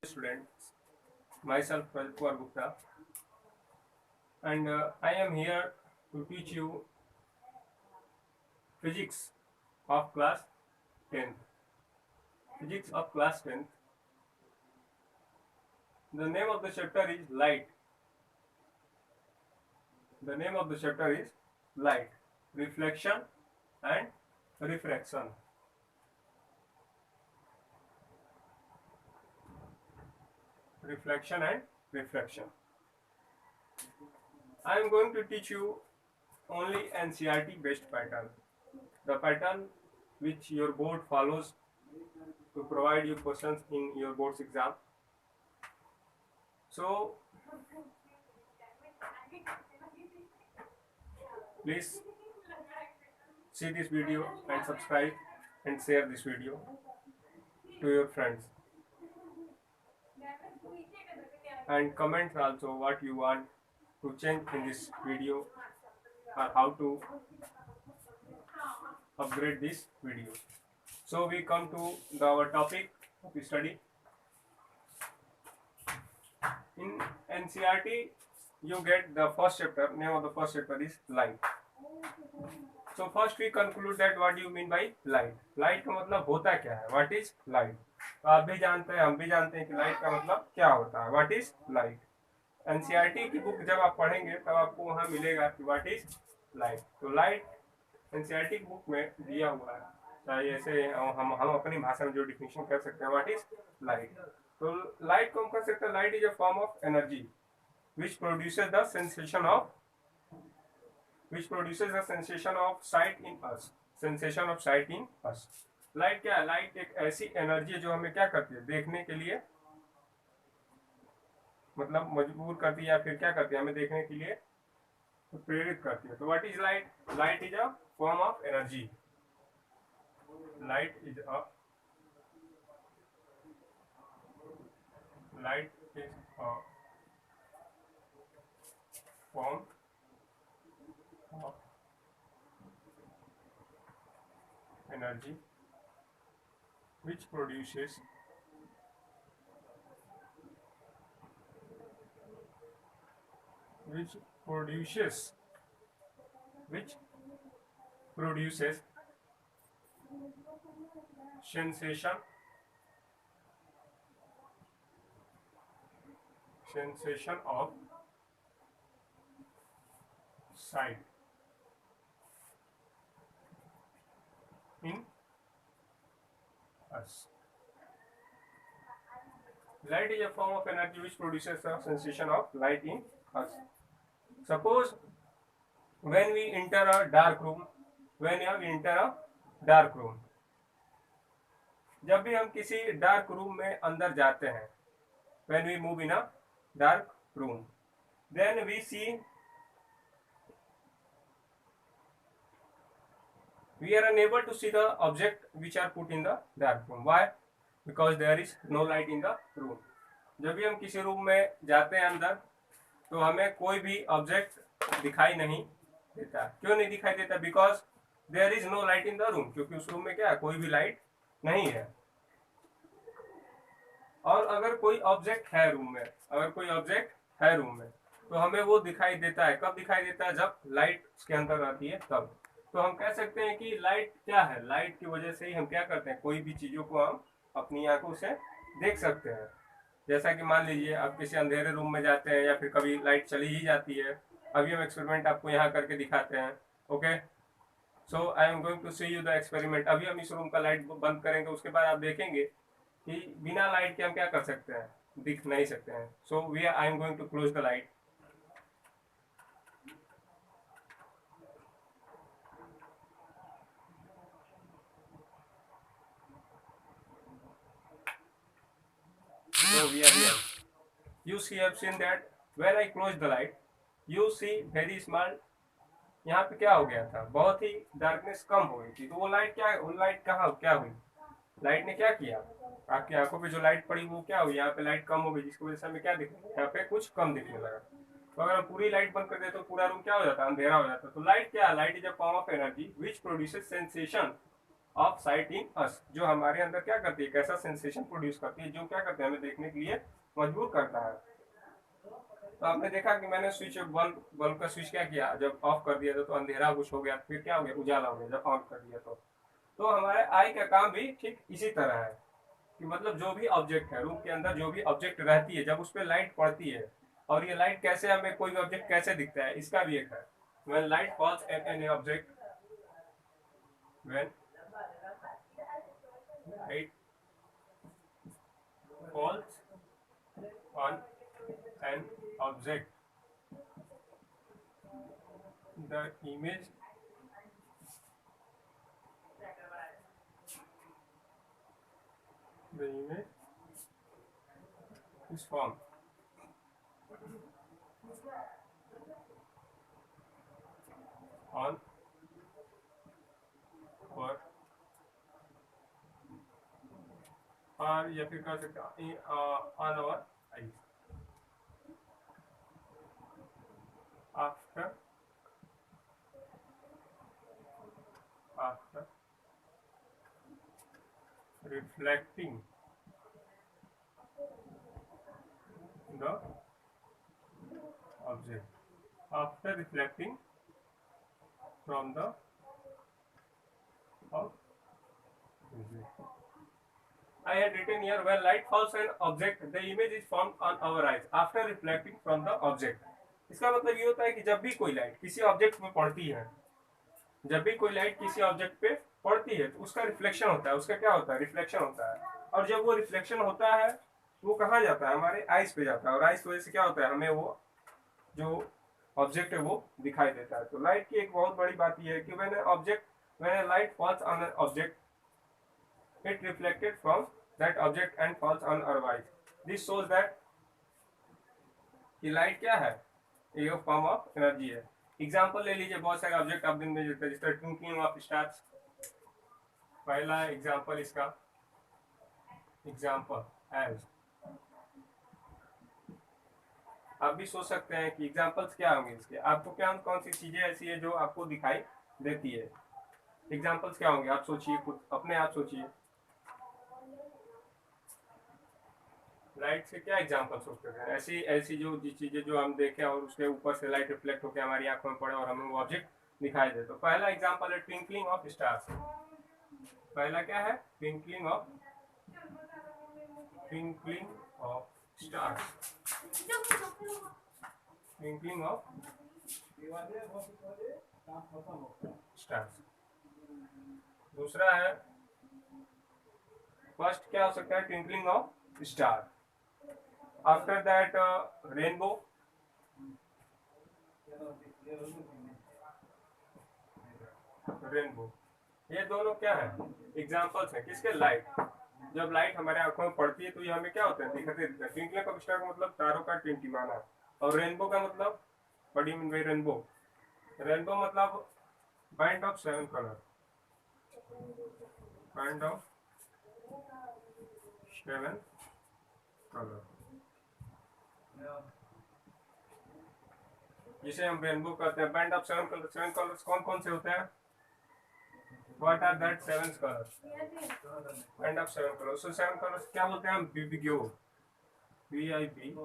Students, myself Kumar Gupta, and I am here to teach you physics of class 10th. Physics of class 10th. The name of the chapter is light. The name of the chapter is light, reflection and refraction. Reflection and refraction. I am going to teach you only NCERT based pattern. The pattern which your board follows to provide you questions in your board's exam. So please see this video and subscribe and share this video to your friends, and comment also what you want to change in this video or how to upgrade this video. So we come to our topic of study. In NCERT you get the first chapter. Name of the first chapter is light. So first we conclude that what do you mean by light. Light का मतलब होता क्या है, what is light. तो आप भी जानते हैं, हम भी जानते हैं कि लाइट का मतलब क्या होता है, व्हाट इज लाइट. एनसीईआरटी की बुक जब आप पढ़ेंगे तब आपको वहां मिलेगा कि व्हाट इज लाइट. तो लाइट एनसीईआरटी की बुक में दिया हुआ है. चाहे ऐसे हम अपनी भाषा में जो डिफिनेशन कर सकते हैं, व्हाट इज लाइट. तो लाइट को हम कर सकते हैं, light is a form of energy which produces the sensation of sight in us. Sensation of sight in us. Light क्या है? लाइट एक ऐसी एनर्जी है जो हमें क्या करती है, देखने के लिए मतलब मजबूर करती है या फिर क्या करती है, हमें देखने के लिए प्रेरित करती है. तो what is light. Light is a form of energy. Light is a form of energy which produces sensation of sight in us. Light is a form of energy which produces a sensation of light in us. Suppose when we enter a dark room, जब भी हम किसी dark room में अंदर जाते हैं, when we move in a dark room, then we are unable to see the object which are put in the dark room. Why? Because there is no light in the room. जब भी हम किसी room में जाते हैं अंदर, तो हमें कोई भी ऑब्जेक्ट दिखाई नहीं देता. क्यों नहीं दिखाई देता? Because there is no light in the room. क्योंकि उस रूम में क्या है, कोई भी लाइट नहीं है. और अगर कोई ऑब्जेक्ट है रूम में, तो हमें वो दिखाई देता है. कब दिखाई देता है? जब लाइट उसके अंदर आती है तब. तो हम कह सकते हैं कि लाइट क्या है. लाइट की वजह से ही हम क्या करते हैं, कोई भी चीजों को हम अपनी आंखों से देख सकते हैं. जैसा कि मान लीजिए आप किसी अंधेरे रूम में जाते हैं या फिर कभी लाइट चली ही जाती है. अभी हम एक्सपेरिमेंट आपको यहाँ करके दिखाते हैं. Okay, so I am going to see you the experiment. अभी हम इस रूम का लाइट बंद करेंगे, उसके बाद आप देखेंगे कि बिना लाइट के हम क्या कर सकते हैं, दिख नहीं सकते हैं. So I am going to close the light. So we are here. You see, have seen that when I close the light, you see very small. यहाँ पे क्या हो गया था, बहुत ही डार्कनेस कम हो गई थी. तो वो लाइट क्या हुई, लाइट ने क्या किया, आपकी आंखों पे जो लाइट पड़ी वो क्या हुई, यहाँ पे लाइट कम हो गई, जिसकी वजह से हमें क्या दिखने लगा, यहाँ पे कुछ कम दिखने लगा. तो अगर हम पूरी लाइट बंद कर दे तो पूरा रूम क्या हो जाता, अंधेरा हो जाता. तो लाइट क्या है, light is a form of energy which produces sensation of sight in us, जो हमारे अंदर क्या करती है, कैसा सेंसेशन प्रोड्यूस करती है, जो क्या करते हैं, हमें देखने के लिए मजबूर करता है। तो आपने देखा कि मैंने स्विच बल्ब का स्विच क्या किया, जब ऑफ कर दिया तो अंधेरा कुछ हो गया, फिर क्या हो गया, उजाला हो गया जब ऑन कर दिया तो हमारे आई का काम भी ठीक इसी तरह है कि मतलब जो भी ऑब्जेक्ट है रूम के अंदर, जो भी ऑब्जेक्ट रहती है, जब उस पर लाइट पड़ती है, और ये लाइट कैसे, हमें कोई भी ऑब्जेक्ट कैसे दिखता है, इसका भी एक है। when light falls at any object when light falls on an object, the image is formed on और या फिर कर सकते हैं on our eyes after reflecting the object, after reflecting from the object. I had written here, when light falls on an object, the image is formed on our eyes after reflecting from the object. इसका मतलब ये होता है कि जब भी कोई light किसी ऑब्जेक्ट में पड़ती है, जब भी कोई लाइट किसी ऑब्जेक्ट पे पड़ती है तो उसका रिफ्लेक्शन होता है, उसका क्या होता है, रिफ्लेक्शन होता है। और जब वो रिफ्लेक्शन होता है वो कहाँ जाता है, हमारे आइज पे जाता है, और आइज की वजह से क्या होता है, हमें वो जो ऑब्जेक्ट है वो दिखाई देता है। तो लाइट की एक बहुत बड़ी बात यह है कि when a light falls on an object, it reflected from that object and falls on our eyes. This shows that कि लाइट क्या है, एक फॉर्म ऑफ एनर्जी है। एग्जांपल ले लीजिए, बहुत सारे ऑब्जेक्ट आप दिन में देखते हैं, जिस तरह ट्विंकलिंग ऑफ स्टार्स, पहला एग्जांपल इसका, एग्जांपल एज। आप भी सोच सकते हैं कि एग्जांपल्स क्या होंगे इसके, आपको क्या कौन सी चीजें ऐसी है जो आपको दिखाई देती है, एग्जांपल्स क्या होंगे, आप सोचिए, खुद अपने आप सोचिए, लाइट से क्या एग्जांपल्स हो सकते हैं, ऐसी ऐसी जो चीजें जो हम देखें और उसके ऊपर से लाइट रिफ्लेक्ट होकर हमारी आंखों में पड़े और हमें वो ऑब्जेक्ट दिखाई दे। तो पहला एग्जांपल है ट्विंकलिंग ऑफ स्टार्स। पहला क्या है, twinkling of stars, twinkling of stars. दूसरा है, फर्स्ट क्या हो सकता है, twinkling of star, after that rainbow, ये दोनों क्या है, एग्जांपल्स हैं किसके, लाइट। जब लाइट हमारे आंखों में पड़ती है तो ये हमें क्या होता है, दिखते दिखते हैं। ट्विंकलिंग ऑफ स्टार का मतलब तारों का टिमटिमाना, और रेनबो का मतलब, what do you mean by rainbow, rainbow मतलब band of 7 colour, band of 7 colour, जिसे हम रेनबो कहते हैं। बैंड ऑफ 7 कलर, 7 कलर्स कौन कौन से होते हैं, what are that 7 colours, band of 7 colours. So 7 colours क्या बोलते हैं हम, BBGO, BIBGYOR,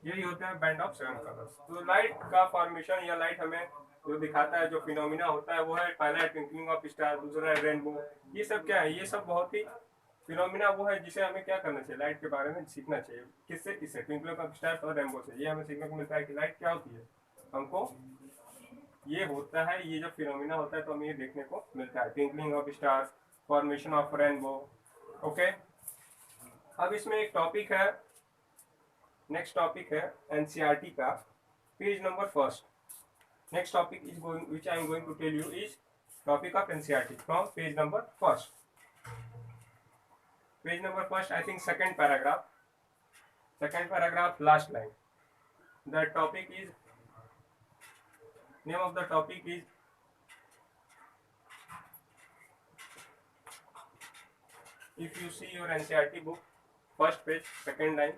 यही होता है बैंड ऑफ 7 कलर्स। तो लाइट का फॉर्मेशन या लाइट हमें जो दिखाता है, जो फिनोमिना होता है वो है, पहला है ट्विंकलिंग ऑफ स्टार, दूसरा है रेनबो। ये सब क्या है, ये सब बहुत ही फिनोमिना वो है जिसे हमें क्या करना चाहिए, लाइट के बारे में सीखना चाहिए। किससे, किससे, ट्विंकलिंग ऑफ स्टार्स और रेनबो से। ये हमें सीखने को मिलता है कि लाइट क्या होती है, हमको ये होता है, ये जो फिनोमिना होता है तो हमें ये देखने को मिलता है, twinkling of stars, formation of rainbow. Okay, अब इसमें एक टॉपिक है, नेक्स्ट टॉपिक है एनसीईआरटी का, page number first. Next topic is going, which I am going to tell you, is topic of NCERT from page number first. Page number first, I think second paragraph, last line. The topic is, name of the topic is if you see your NCERT book, first page, second line,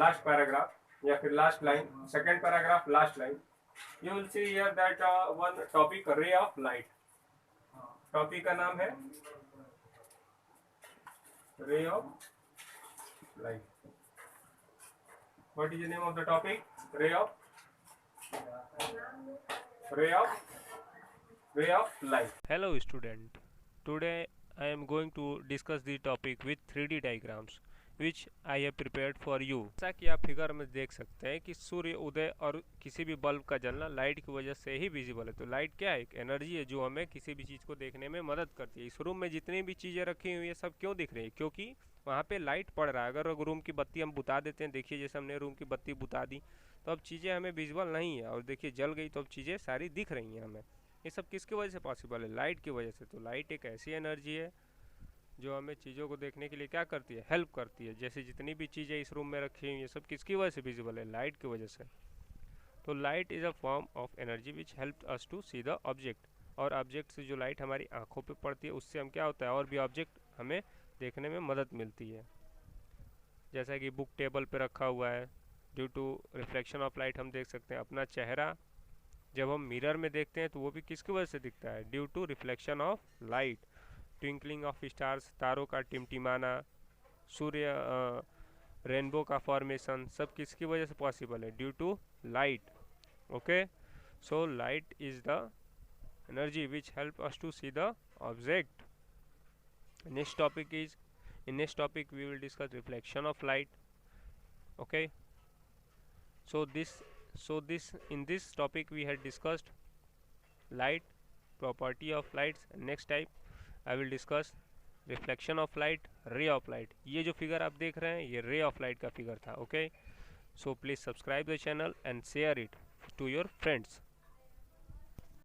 last paragraph या फिर last line, second paragraph, last line, You will see here that one topic, ray of light. Topic का नाम है ray of light. What is the name of the topic? Ray of light. Hello student, today I am going to discuss the topic with 3D diagrams which I have prepared for you. जैसा कि आप figure में देख सकते हैं कि सूर्य उदय और किसी भी बल्ब का जलना लाइट की वजह से ही विजिबल है। तो लाइट क्या है? एक एनर्जी है जो हमें किसी भी चीज़ को देखने में मदद करती है। इस रूम में जितनी भी चीज़ें रखी हुई है सब क्यों दिख रही है? क्योंकि वहाँ पे लाइट पड़ रहा है। अगर रूम की बत्ती हम बुता देते हैं, देखिए जैसे हमने रूम की बत्ती बुता दी तो अब चीज़ें हमें विजुअल नहीं है, और देखिए जल गई तो अब चीज़ें सारी दिख रही हैं हमें। ये सब किसकी वजह से पॉसिबल है? लाइट की वजह से। तो लाइट एक ऐसी एनर्जी है जो हमें चीज़ों को देखने के लिए क्या करती है? हेल्प करती है। जैसे जितनी भी चीज़ें इस रूम में रखी हुई हैं सब किसकी वजह से विजिबल है? लाइट की वजह से। तो light is a form of energy which help us to see the object. और ऑब्जेक्ट से जो लाइट हमारी आंखों पे पड़ती है उससे हम क्या होता है, और भी ऑब्जेक्ट हमें देखने में मदद मिलती है। जैसा कि बुक टेबल पे रखा हुआ है, due to reflection of light हम देख सकते हैं। अपना चेहरा जब हम मिरर में देखते हैं तो वो भी किसकी वजह से दिखता है? Due to reflection of light. Twinkling of stars, तारों का टिमटिमाना, सूर्य, रेनबो का फॉर्मेशन, सब किसकी वजह से पॉसिबल है? Due to light. Okay, so light is the energy which help us to see the object. Next topic is, in next topic we will discuss reflection of light. Okay, so in this topic we had discussed light, property of lights, and next type I will discuss reflection of light, ray of light. ये जो figure आप देख रहे हैं ये ray of light का figure था. Okay, so please subscribe the channel and share it to your friends.